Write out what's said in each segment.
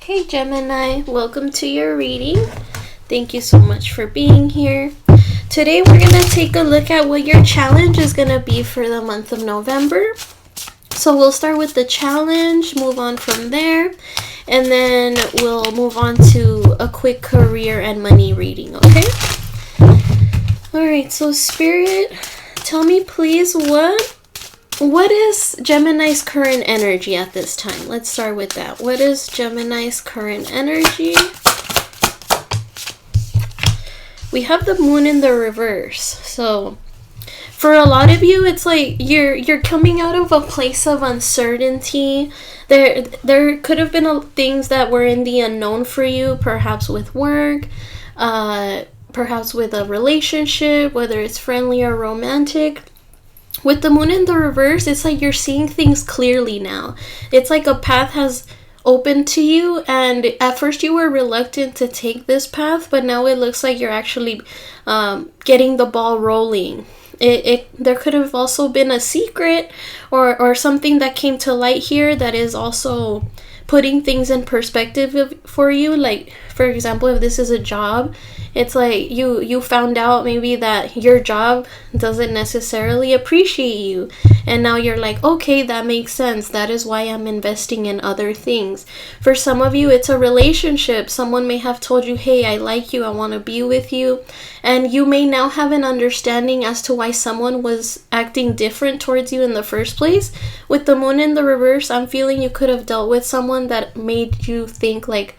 Okay, Gemini, welcome to your reading. Thank you so much for being here. Today we're going to take a look at what your challenge is going to be for the month of November. So we'll start with the challenge, move on from there, and then we'll move on to a quick career and money reading, okay? Alright, so Spirit, tell me please what is Gemini's current energy at this time? Let's start with that. What is Gemini's current energy? We have the moon in the reverse. So for a lot of you, it's like you're coming out of a place of uncertainty. There could have been things that were in the unknown for you, perhaps with work, perhaps with a relationship, whether it's friendly or romantic. With the moon in the reverse, it's like you're seeing things clearly now. It's like a path has opened to you, and at first you were reluctant to take this path, but now it looks like you're actually getting the ball rolling. There could have also been a secret or something that came to light here that is also putting things in perspective for you. Like, for example, if this is a job, it's like you found out maybe that your job doesn't necessarily appreciate you, and now you're like, okay, that makes sense. That is why I'm investing in other things. For some of you, it's a relationship. Someone may have told you, hey, I like you, I want to be with you, and you may now have an understanding as to why someone was acting different towards you in the first place. With the moon in the reverse, I'm feeling you could have dealt with someone that made you think like,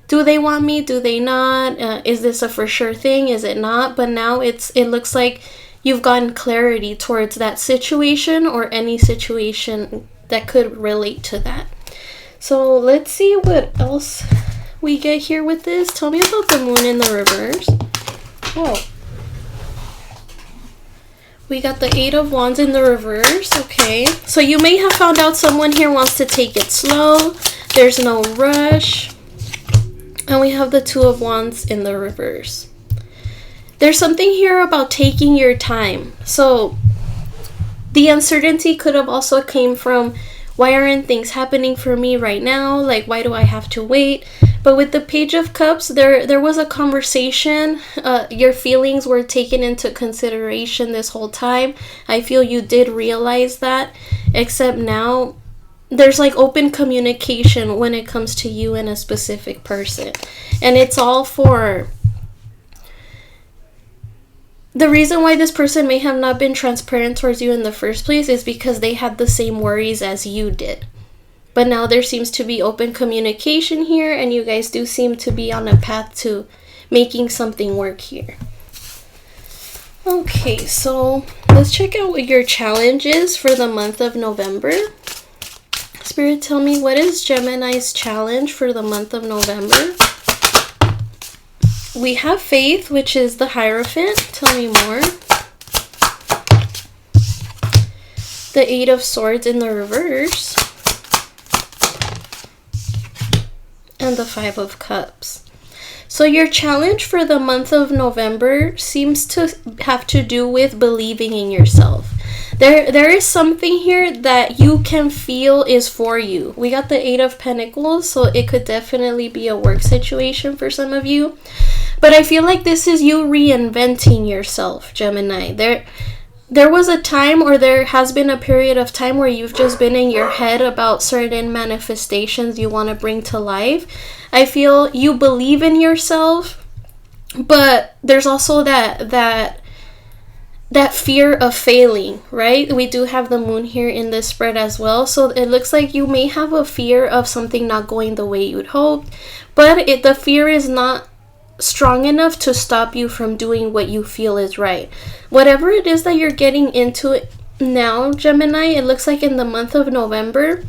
do they want me? Do they not? Is this a for sure thing? Is it not? But now it looks like you've gotten clarity towards that situation or any situation that could relate to that. So let's see what else we get here with this. Tell me about the moon in the reverse. Oh. We got the 8 of Wands in the reverse. Okay. So you may have found out someone here wants to take it slow. There's no rush. And we have the 2 of Wands in the reverse. There's something here about taking your time. So the uncertainty could have also came from, why aren't things happening for me right now? Like, why do I have to wait? But with the Page of Cups, there was a conversation. Your feelings were taken into consideration this whole time. I feel you did realize that, except now there's like open communication when it comes to you and a specific person. And it's all for the reason why this person may have not been transparent towards you in the first place is because they had the same worries as you did. But now there seems to be open communication here, and you guys do seem to be on a path to making something work here. Okay, so let's check out what your challenge is for the month of November. Spirit, tell me, what is Gemini's challenge for the month of November? We have Faith, which is the Hierophant. Tell me more. The 8 of Swords in the reverse. And the 5 of Cups. So your challenge for the month of November seems to have to do with believing in yourself. There is something here that you can feel is for you. We got the 8 of Pentacles, so it could definitely be a work situation for some of you. But I feel like this is you reinventing yourself, Gemini. There was a time, or there has been a period of time where you've just been in your head about certain manifestations you want to bring to life. I feel you believe in yourself, but there's also that fear of failing, right? We do have the moon here in this spread as well. So it looks like you may have a fear of something not going the way you'd hoped, but the fear is not strong enough to stop you from doing what you feel is right. Whatever it is that you're getting into now, Gemini, it looks like in the month of November,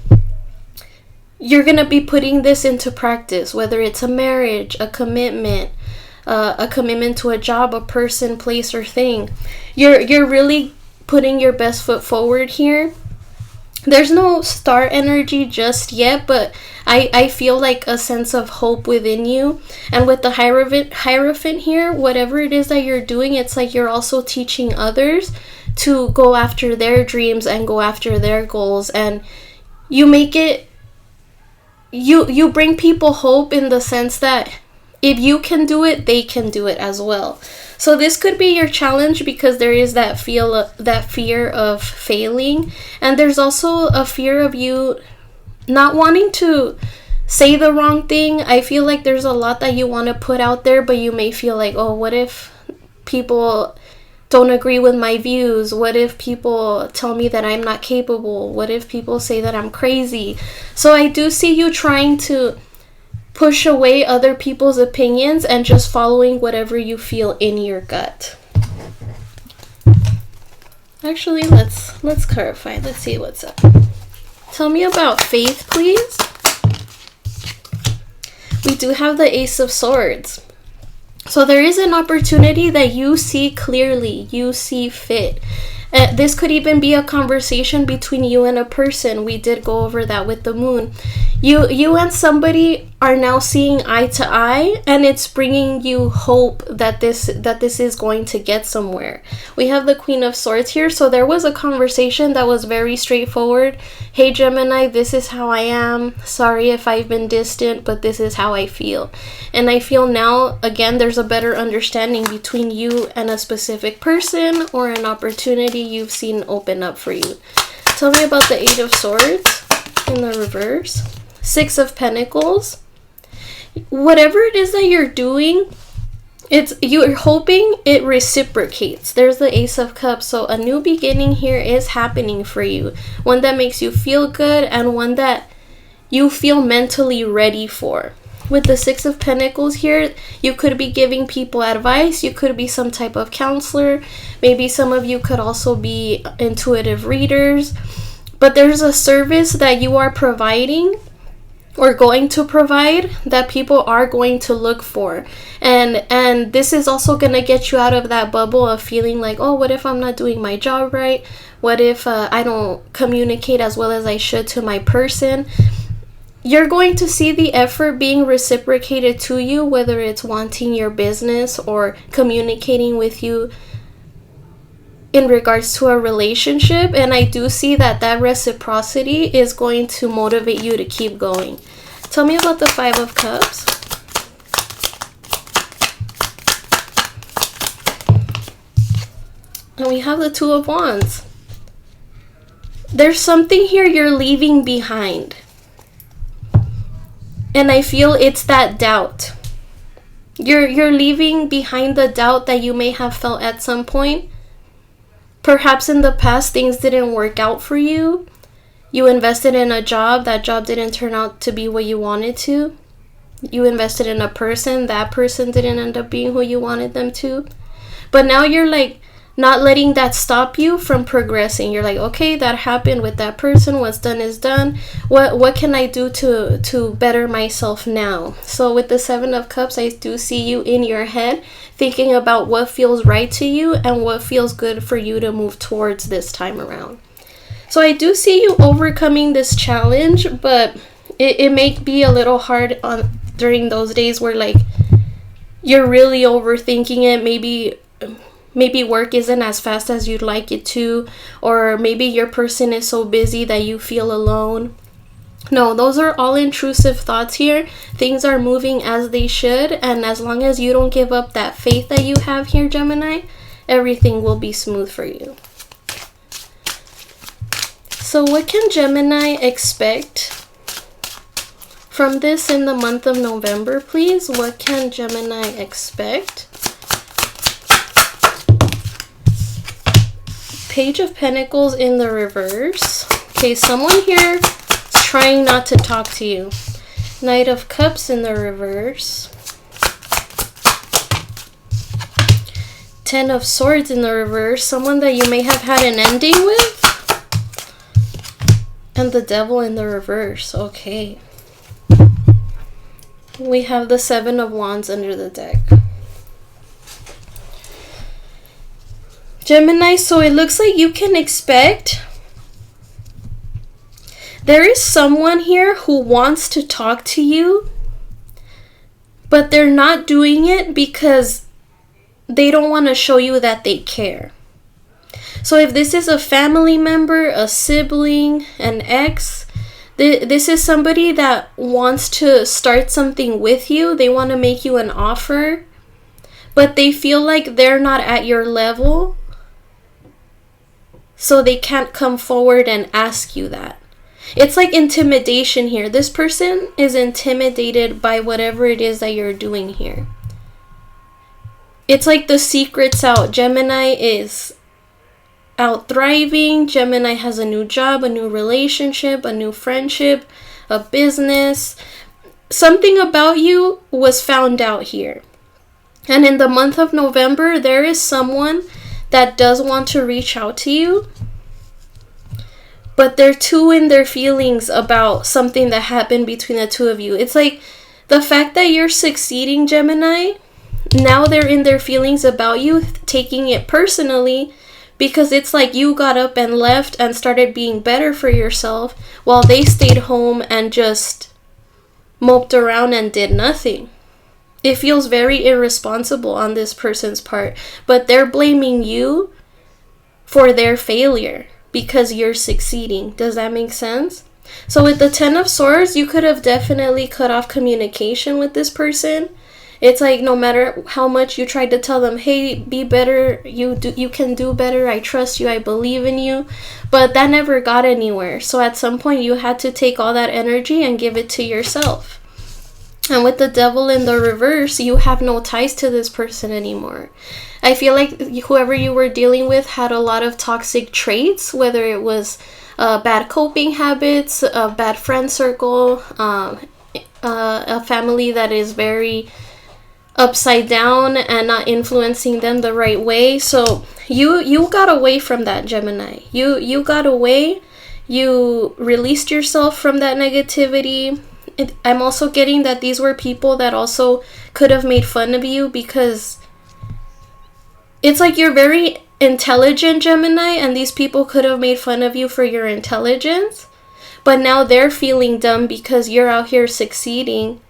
you're going to be putting this into practice, whether it's a marriage, a commitment to a job, a person, place, or thing. You're really putting your best foot forward here. There's no star energy just yet, but I feel like a sense of hope within you. And with the Hierophant here, whatever it is that you're doing, it's like you're also teaching others to go after their dreams and go after their goals. And you make it you bring people hope in the sense that if you can do it, they can do it as well. So this could be your challenge because there is that fear of failing, and there's also a fear of you not wanting to say the wrong thing. I feel like there's a lot that you want to put out there, but you may feel like, oh, what if people don't agree with my views? What if people tell me that I'm not capable? What if people say that I'm crazy? So I do see you trying to push away other people's opinions and just following whatever you feel in your gut. Actually, let's clarify. Let's see what's up. Tell me about faith, please. We do have the Ace of Swords. So there is an opportunity that you see clearly, you see fit. This could even be a conversation between you and a person. We did go over that with the moon. You and somebody are now seeing eye to eye, and it's bringing you hope that this is going to get somewhere. We have the Queen of Swords here, so there was a conversation that was very straightforward. Hey Gemini, this is how I am. Sorry if I've been distant, but this is how I feel. And I feel now, again, there's a better understanding between you and a specific person or an opportunity you've seen open up for you. Tell me about the Eight of Swords in the reverse. Six of Pentacles. Whatever it is that you're doing, you're hoping it reciprocates. There's the Ace of Cups. So a new beginning here is happening for you. One that makes you feel good and one that you feel mentally ready for. With the Six of Pentacles here, you could be giving people advice. You could be some type of counselor. Maybe some of you could also be intuitive readers. But there's a service that you are providing or going to provide that people are going to look for. And this is also going to get you out of that bubble of feeling like, oh, what if I'm not doing my job right? What if I don't communicate as well as I should to my person? You're going to see the effort being reciprocated to you, whether it's wanting your business or communicating with you in regards to a relationship. And I do see that reciprocity is going to motivate you to keep going. Tell me about the Five of Cups. And we have the Two of Wands. There's something here you're leaving behind. And I feel it's that doubt. You're leaving behind the doubt that you may have felt at some point. Perhaps in the past things didn't work out for you. You invested in a job, that job didn't turn out to be what you wanted to. You invested in a person, that person didn't end up being who you wanted them to. But now you're like not letting that stop you from progressing. You're like, okay, that happened with that person. What's done is done. What can I do to better myself now? So with the Seven of Cups, I do see you in your head thinking about what feels right to you and what feels good for you to move towards this time around. So I do see you overcoming this challenge, but it may be a little hard during those days where like you're really overthinking it. Maybe work isn't as fast as you'd like it to, or maybe your person is so busy that you feel alone. No, those are all intrusive thoughts here. Things are moving as they should, and as long as you don't give up that faith that you have here, Gemini, everything will be smooth for you. So what can Gemini expect from this in the month of November, please? What can Gemini expect? Page of Pentacles in the reverse. Okay, someone here is trying not to talk to you. Knight of Cups in the reverse. Ten of Swords in the reverse. Someone that you may have had an ending with. And the Devil in the reverse. Okay. We have the Seven of Wands under the deck. Gemini, so it looks like you can expect there is someone here who wants to talk to you, but they're not doing it because they don't want to show you that they care. So if this is a family member, a sibling, an ex, This is somebody that wants to start something with you. They want to make you an offer, but they feel like they're not at your level, so they can't come forward and ask you that. It's like intimidation here. This person is intimidated by whatever it is that you're doing here. It's like the secret's out. Gemini is out thriving. Gemini has a new job, a new relationship, a new friendship, a business. Something about you was found out here. And in the month of November, there is someone that does want to reach out to you, but they're too in their feelings about something that happened between the two of you. It's like the fact that you're succeeding, Gemini, now they're in their feelings about you, taking it personally, because it's like you got up and left and started being better for yourself while they stayed home and just moped around and did nothing. It feels very irresponsible on this person's part, but they're blaming you for their failure because you're succeeding. Does that make sense? So with the Ten of Swords, you could have definitely cut off communication with this person. It's like no matter how much you tried to tell them, hey, be better, you can do better, I trust you, I believe in you, but that never got anywhere. So at some point you had to take all that energy and give it to yourself. And with the Devil in the reverse, you have no ties to this person anymore. I feel like whoever you were dealing with had a lot of toxic traits, whether it was bad coping habits, a bad friend circle, a family that is very upside down and not influencing them the right way. So you got away from that, Gemini. You got away. You released yourself from that negativity. I'm also getting that these were people that also could have made fun of you, because it's like you're very intelligent, Gemini, and these people could have made fun of you for your intelligence, but now they're feeling dumb because you're out here succeeding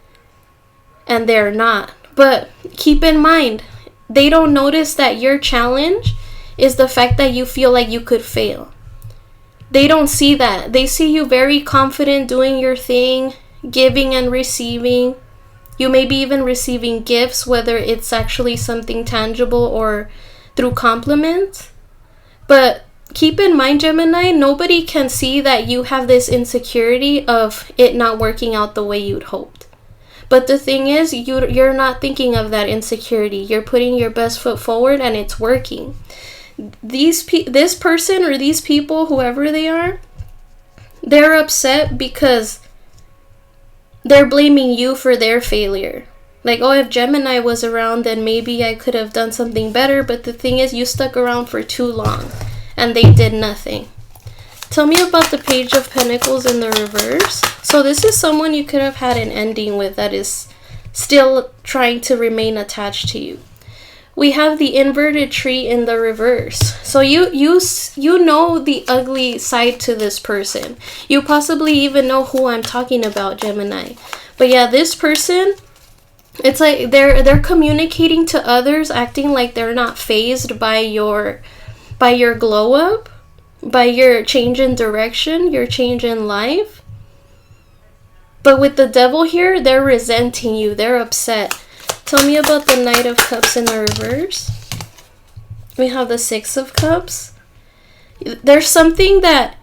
and they're not. But keep in mind, they don't notice that your challenge is the fact that you feel like you could fail. They don't see that. They see you very confident doing your thing, giving and receiving. You may be even receiving gifts, whether it's actually something tangible or through compliments. But keep in mind, Gemini, nobody can see that you have this insecurity of it not working out the way you'd hoped. But the thing is, you're not thinking of that insecurity. You're putting your best foot forward and it's working. This person or these people, whoever they are, they're upset because they're blaming you for their failure. Like, oh, if Gemini was around, then maybe I could have done something better. But the thing is, you stuck around for too long and they did nothing. Tell me about the Page of Pentacles in the reverse. So this is someone you could have had an ending with that is still trying to remain attached to you. We have the inverted tree in the reverse. So you know the ugly side to this person. You possibly even know who I'm talking about, Gemini. But yeah, this person, it's like they're communicating to others, acting like they're not fazed by your glow up, by your change in direction, your change in life. But with the Devil here, they're resenting you. They're upset. Tell me about the Knight of Cups in the reverse. We have the Six of Cups. There's something that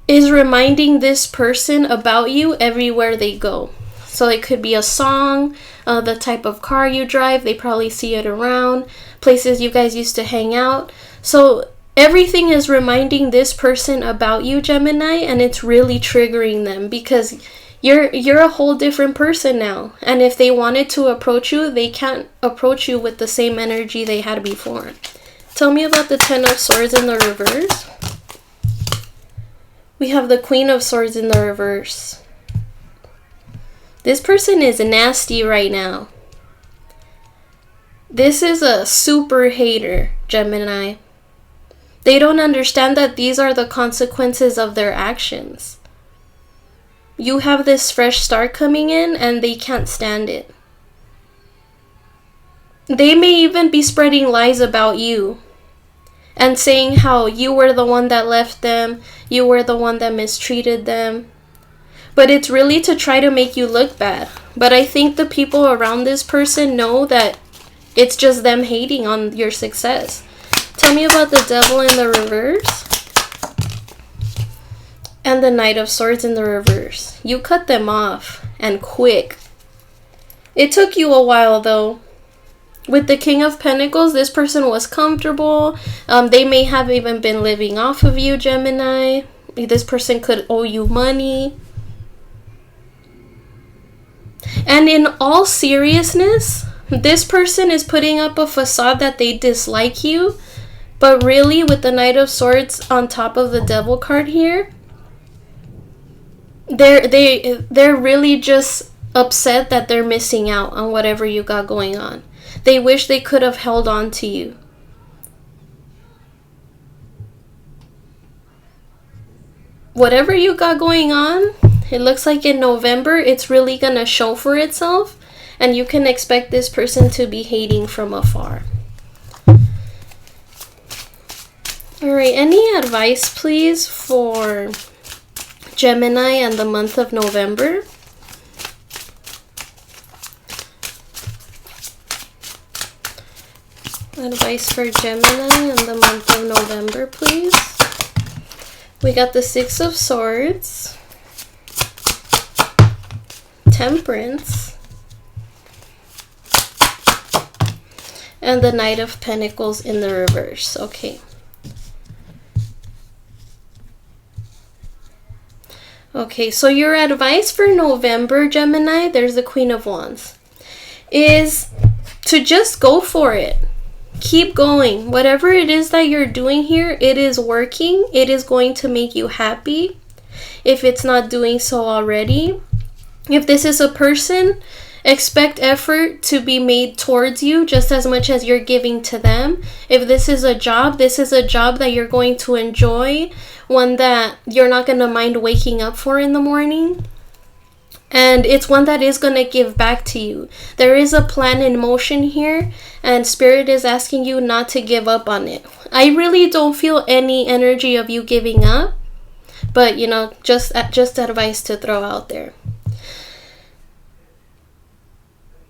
is reminding this person about you everywhere they go. So it could be a song, the type of car you drive. They probably see it around. Places you guys used to hang out. So everything is reminding this person about you, Gemini, and it's really triggering them because you're a whole different person now. And if they wanted to approach you, they can't approach you with the same energy they had before. Tell me about the Ten of Swords in the reverse. We have the Queen of Swords in the reverse. This person is nasty right now. This is a super hater, Gemini. They don't understand that these are the consequences of their actions. You have this fresh start coming in and they can't stand it. They may even be spreading lies about you and saying how you were the one that left them, you were the one that mistreated them. but it's really to try to make you look bad. But I think the people around this person know that it's just them hating on your success. Tell me about the Devil in the reverse and the Knight of Swords in the reverse. You cut them off, and quick. It took you a while though. With the King of Pentacles, this person was comfortable. They may have even been living off of you, Gemini. This person could owe you money. And in all seriousness, this person is putting up a facade that they dislike you. But really, with the Knight of Swords on top of the Devil card here, they're really just upset that they're missing out on whatever you got going on. They wish they could have held on to you. Whatever you got going on, it looks like in November, it's really going to show for itself. And you can expect this person to be hating from afar. Alright, any advice, please, for Gemini and the month of November? Advice for Gemini in the month of November, please. We got the Six of Swords, Temperance, and the Knight of Pentacles in the reverse. Okay. Okay, so your advice for November, Gemini, there's the Queen of Wands, is to just go for it. Keep going. Whatever it is that you're doing here, it is working. It is going to make you happy if it's not doing so already. If this is a person, expect effort to be made towards you just as much as you're giving to them. If this is a job that you're going to enjoy, one that you're not going to mind waking up for in the morning. And it's one that is going to give back to you. There is a plan in motion here, and Spirit is asking you not to give up on it. I really don't feel any energy of you giving up, but you know, just advice to throw out there.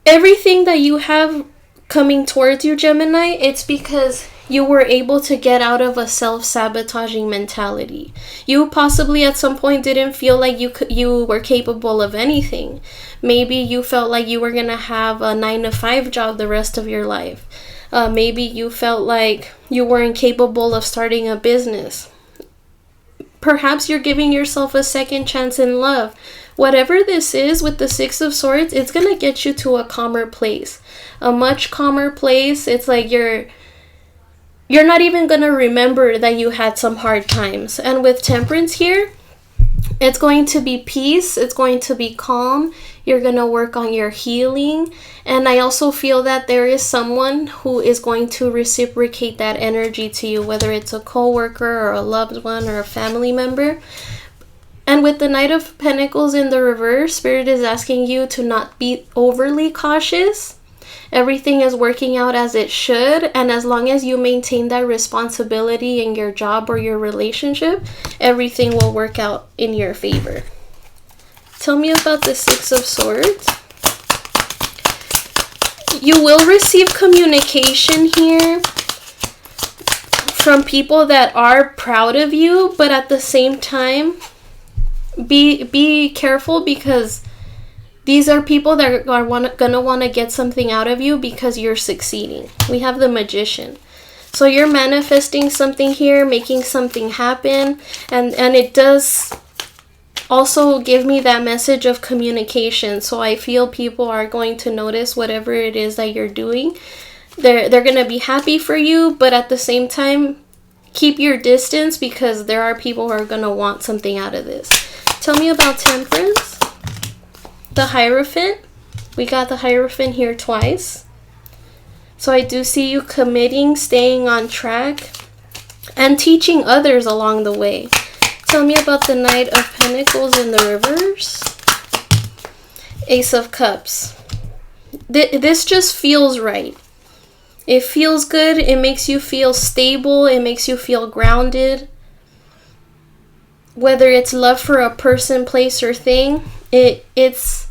Everything that you have coming towards you, Gemini, it's because you were able to get out of a self-sabotaging mentality. You possibly at some point didn't feel like you were capable of anything. Maybe you felt like you were going to have a 9-to-5 job the rest of your life. Maybe you felt like you weren't capable of starting a business. Perhaps you're giving yourself a second chance in love. Whatever this is with the Six of Swords, it's going to get you to a calmer place. A much calmer place. It's like you're not even going to remember that you had some hard times. And with Temperance here, it's going to be peace. It's going to be calm. You're going to work on your healing. And I also feel that there is someone who is going to reciprocate that energy to you, whether it's a coworker or a loved one or a family member. And with the Knight of Pentacles in the reverse, Spirit is asking you to not be overly cautious. Everything is working out as it should, and as long as you maintain that responsibility in your job or your relationship, everything will work out in your favor. Tell me about the Six of Swords. You will receive communication here from people that are proud of you, but at the same time, be careful, because these are people that are gonna want to get something out of you because you're succeeding. We have the Magician. So you're manifesting something here, making something happen, and it does also give me that message of communication. So I feel people are going to notice whatever it is that you're doing. They're gonna be happy for you, but at the same time, keep your distance, because there are people who are gonna want something out of this. Tell me about Temperance. The Hierophant. We got the Hierophant here twice. So I do see you committing, staying on track, and teaching others along the way. Tell me about the Knight of Pentacles in the reverse. Ace of Cups. This just feels right. It feels good. It makes you feel stable. It makes you feel grounded. whether it's love for a person, place, or thing, it's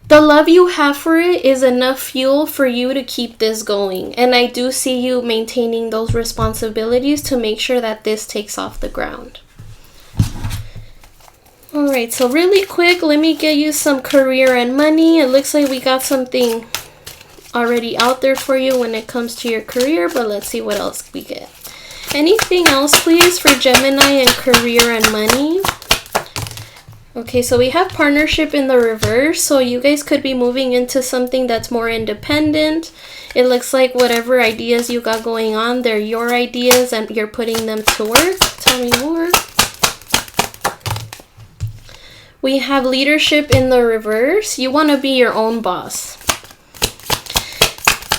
the love you have for it is enough fuel for you to keep this going. And I do see you maintaining those responsibilities to make sure that this takes off the ground. Alright, so really quick, let me get you some career and money. It looks like we got something already out there for you when it comes to your career, but let's see what else we get. Anything else, please, for Gemini and career and money? Okay, so we have partnership in the reverse, so you guys could be moving into something that's more independent. It looks like whatever ideas you got going on, they're your ideas and you're putting them to work. Tell me more. We have leadership in the reverse. You want to be your own boss.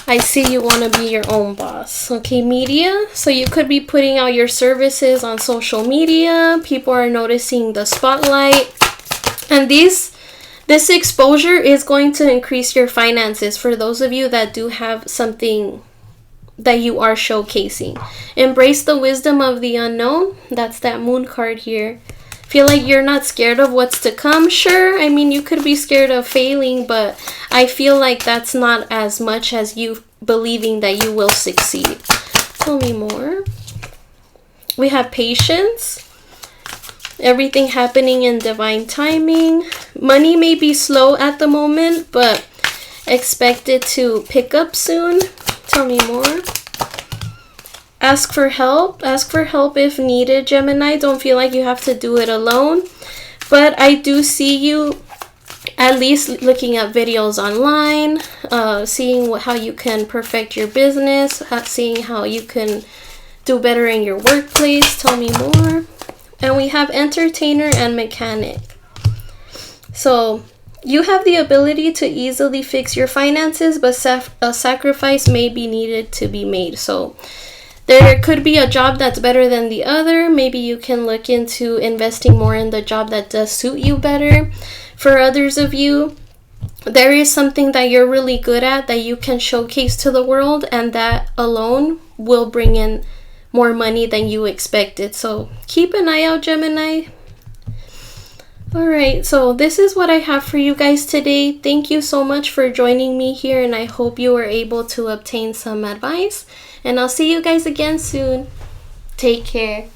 I see you want to be your own boss. Okay, media. So you could be putting out your services on social media. People are noticing the spotlight. And this exposure is going to increase your finances for those of you that do have something that you are showcasing. Embrace the wisdom of the unknown. That's that moon card here. Feel like you're not scared of what's to come. Sure, I mean, you could be scared of failing, but I feel like that's not as much as you believing that you will succeed. Tell me more. We have patience. Everything happening in divine timing. Money may be slow at the moment, but expect it to pick up soon. Tell me more. Ask for help. Ask for help if needed, Gemini. Don't feel like you have to do it alone. But I do see you at least looking at videos online, seeing how you can perfect your business, seeing how you can do better in your workplace. Tell me more. And we have entertainer and mechanic. So you have the ability to easily fix your finances, but a sacrifice may be needed to be made. So there could be a job that's better than the other. Maybe you can look into investing more in the job that does suit you better. For others of you, there is something that you're really good at that you can showcase to the world, and that alone will bring in more money than you expected. So keep an eye out, Gemini. Alright, so this is what I have for you guys today. Thank you so much for joining me here, and I hope you were able to obtain some advice. And I'll see you guys again soon. Take care.